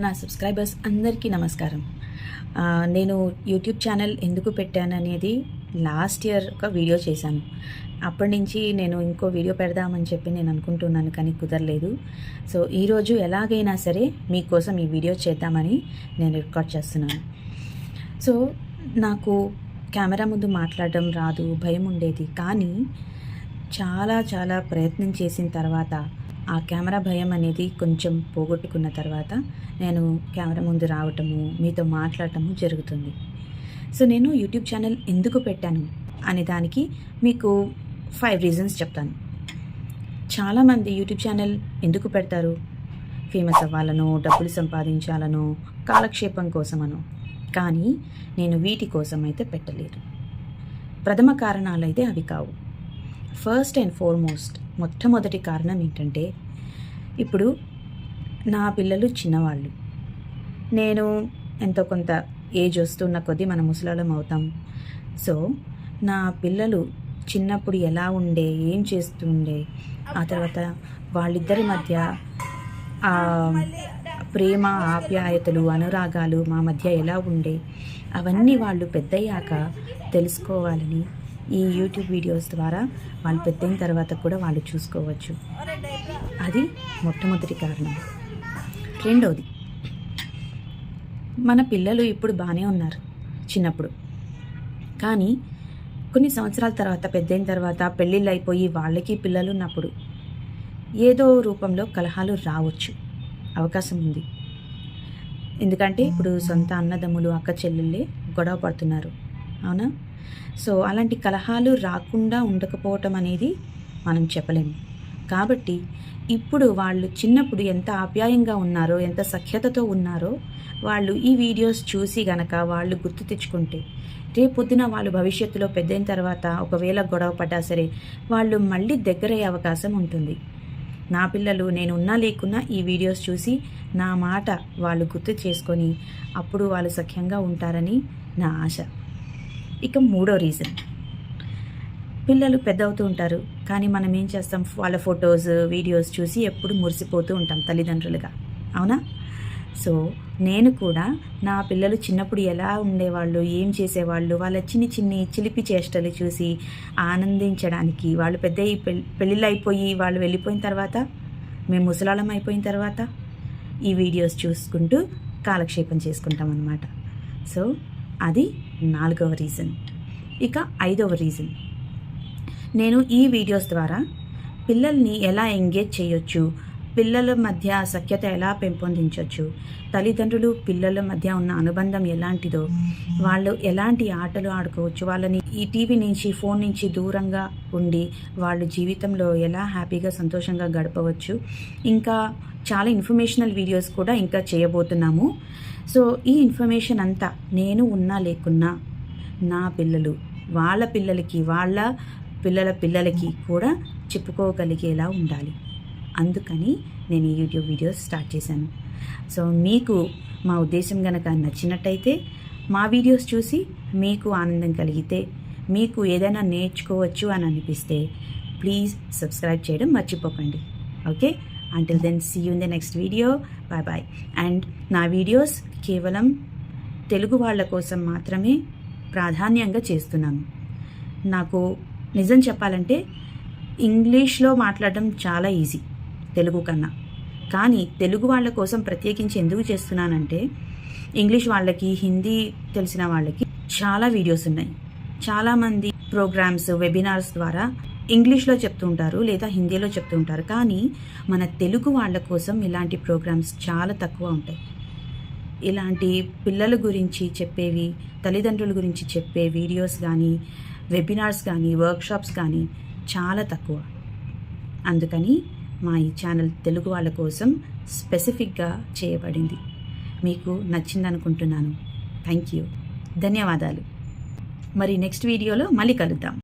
నా సబ్స్క్రైబర్స్ అందరికీ నమస్కారం. నేను యూట్యూబ్ ఛానల్ ఎందుకు పెట్టాననేది లాస్ట్ ఇయర్ ఒక వీడియో చేశాను. అప్పటి నుంచి నేను ఇంకో వీడియో పెడదామని చెప్పి నేను అనుకుంటున్నాను, కానీ కుదరలేదు. సో ఈరోజు ఎలాగైనా సరే మీకోసం ఈ వీడియో చేద్దామని నేను రికార్డ్ చేస్తున్నాను. సో నాకు కెమెరా ముందు మాట్లాడడం రాదు, భయం ఉండేది. కానీ చాలా ప్రయత్నం చేసిన తర్వాత ఆ కెమెరా భయం అనేది కొంచెం పోగొట్టుకున్న తర్వాత నేను కెమెరా ముందు రావటము, మీతో మాట్లాడటము జరుగుతుంది. సో నేను యూట్యూబ్ ఛానల్ ఎందుకు పెట్టాను అనే దానికి మీకు 5 రీజన్స్ చెప్తాను. చాలామంది యూట్యూబ్ ఛానల్ ఎందుకు పెడతారు? ఫేమస్ అవ్వాలనో, డబ్బులు సంపాదించాలనో, కాలక్షేపం కోసమనో. కానీ నేను వీటి కోసం అయితే పెట్టలేదు. ప్రథమ కారణాలు అయితే అవి కావు. ఫస్ట్ అండ్ ఫార్మోస్ట్ మొట్టమొదటి కారణం ఏంటంటే, ఇప్పుడు నా పిల్లలు చిన్నవాళ్ళు. నేను ఎంతో కొంత ఏజ్ వస్తున్న కొద్దీ మనం ముసలాళ్ళం అవుతాం. సో నా పిల్లలు చిన్నప్పుడు ఎలా ఉండే, ఏం చేస్తుండే, ఆ తర్వాత వాళ్ళిద్దరి మధ్య ప్రేమ, ఆప్యాయతలు, అనురాగాలు మా మధ్య ఎలా ఉండే, అవన్నీ వాళ్ళు పెద్దయ్యాక తెలుసుకోవాలని ఈ యూట్యూబ్ వీడియోస్ ద్వారా వాళ్ళు పెద్దయిన తర్వాత కూడా వాళ్ళు చూసుకోవచ్చు. అది మొట్టమొదటి కారణం. రెండవది, మన పిల్లలు ఇప్పుడు బాగానే ఉన్నారు చిన్నప్పుడు, కానీ కొన్ని సంవత్సరాల తర్వాత పెద్దయిన తర్వాత పెళ్ళిళ్ళు అయిపోయి వాళ్ళకి పిల్లలు ఉన్నప్పుడు ఏదో రూపంలో కలహాలు రావచ్చు, అవకాశం ఉంది. ఎందుకంటే ఇప్పుడు సొంత అన్నదమ్ములు, అక్క చెల్లెళ్ళే గొడవ పడుతున్నారు, అవునా? సో అలాంటి కలహాలు రాకుండా ఉండకపోవటం అనేది మనం చెప్పలేము. కాబట్టి ఇప్పుడు వాళ్ళు చిన్నప్పుడు ఎంత ఆప్యాయంగా ఉన్నారో, ఎంత సఖ్యతతో ఉన్నారో వాళ్ళు ఈ వీడియోస్ చూసి గనక వాళ్ళు గుర్తు తెచ్చుకుంటే, రేపొద్దున వాళ్ళు భవిష్యత్తులో పెద్దయిన తర్వాత ఒకవేళ గొడవ పడ్డా సరే వాళ్ళు మళ్ళీ దగ్గరయ్యే అవకాశం ఉంటుంది. నా పిల్లలు నేను ఉన్నా లేకున్నా ఈ వీడియోస్ చూసి నా మాట వాళ్ళు గుర్తు చేసుకొని అప్పుడు వాళ్ళు సఖ్యంగా ఉంటారని నా ఆశ. ఇక మూడో రీజన్, పిల్లలు పెద్ద అవుతూ ఉంటారు, కానీ మనం ఏం చేస్తాం, వాళ్ళ ఫొటోస్, వీడియోస్ చూసి ఎప్పుడు మురిసిపోతూ ఉంటాం తల్లిదండ్రులుగా, అవునా? సో నేను కూడా నా పిల్లలు చిన్నప్పుడు ఎలా ఉండేవాళ్ళు, ఏం చేసేవాళ్ళు, వాళ్ళ చిన్ని చిలిపి చేష్టలు చూసి ఆనందించడానికి, వాళ్ళు పెద్ద పెళ్ళిళ్ళు అయిపోయి వాళ్ళు వెళ్ళిపోయిన తర్వాత, మేము ముసలాళం అయిపోయిన తర్వాత ఈ వీడియోస్ చూసుకుంటూ కాలక్షేపం చేసుకుంటాం అన్నమాట. సో అది 4వ రీజన్. ఇక 5వ రీజన్, నేను ఈ వీడియోస్ ద్వారా పిల్లల్ని ఎలా ఎంగేజ్ చేయొచ్చు, పిల్లల మధ్య సఖ్యత ఎలా పెంపొందించవచ్చు, తల్లిదండ్రులు పిల్లల మధ్య ఉన్న అనుబంధం ఎలాంటిదో, వాళ్ళు ఎలాంటి ఆటలు ఆడుకోవచ్చు, వాళ్ళని ఈ టీవీ నుంచి, ఫోన్ నుంచి దూరంగా ఉండి వాళ్ళు జీవితంలో ఎలా హ్యాపీగా సంతోషంగా గడపవచ్చు, ఇంకా చాలా ఇన్ఫర్మేషనల్ వీడియోస్ కూడా ఇంకా చేయబోతున్నాము. సో ఈ ఇన్ఫర్మేషన్ అంతా నేను ఉన్నా లేకున్నా నా పిల్లలు వాళ్ళ పిల్లలకి, వాళ్ళ పిల్లలకి కూడా చెప్పుకోగలిగేలా ఉండాలి. అందుకని నేను ఈ యూట్యూబ్ వీడియోస్ స్టార్ట్ చేశాను. సో మీకు మా ఉద్దేశం కనుక నచ్చినట్టయితే, మా వీడియోస్ చూసి మీకు ఆనందం కలిగితే, మీకు ఏదైనా నేర్చుకోవచ్చు అని అనిపిస్తే ప్లీజ్ సబ్స్క్రైబ్ చేయడం మర్చిపోకండి. Okay, until then, see you in the next video. Bye bye. And నా వీడియోస్ కేవలం తెలుగు వాళ్ళ కోసం మాత్రమే ప్రాధాన్యంగా చేస్తున్నాను. నాకు నిజం చెప్పాలంటే ఇంగ్లీష్లో మాట్లాడడం చాలా ఈజీ తెలుగు కన్నా, కానీ తెలుగు వాళ్ళ కోసం ప్రత్యేకించి ఎందుకు చేస్తున్నానంటే, ఇంగ్లీష్ వాళ్ళకి, హిందీ తెలిసిన వాళ్ళకి చాలా వీడియోస్ ఉన్నాయి. చాలామంది ప్రోగ్రామ్స్, వెబినార్స్ ద్వారా ఇంగ్లీష్లో చెప్తుంటారు లేదా హిందీలో చెప్తుంటారు, కానీ మన తెలుగు వాళ్ళ కోసం ఇలాంటి ప్రోగ్రామ్స్ చాలా తక్కువ ఉంటాయి. ఇలాంటి పిల్లల గురించి చెప్పేవి, తల్లిదండ్రుల గురించి చెప్పే వీడియోస్ కానీ, వెబినార్స్ కానీ, వర్క్షాప్స్ కానీ చాలా తక్కువ. అందుకని మా ఈ ఛానల్ తెలుగు వాళ్ళ కోసం స్పెసిఫిక్గా చేయబడింది. మీకు నచ్చిందనుకుంటున్నాను. థ్యాంక్ యూ, ధన్యవాదాలు. మరి నెక్స్ట్ వీడియోలో మళ్ళీ కలుద్దాం.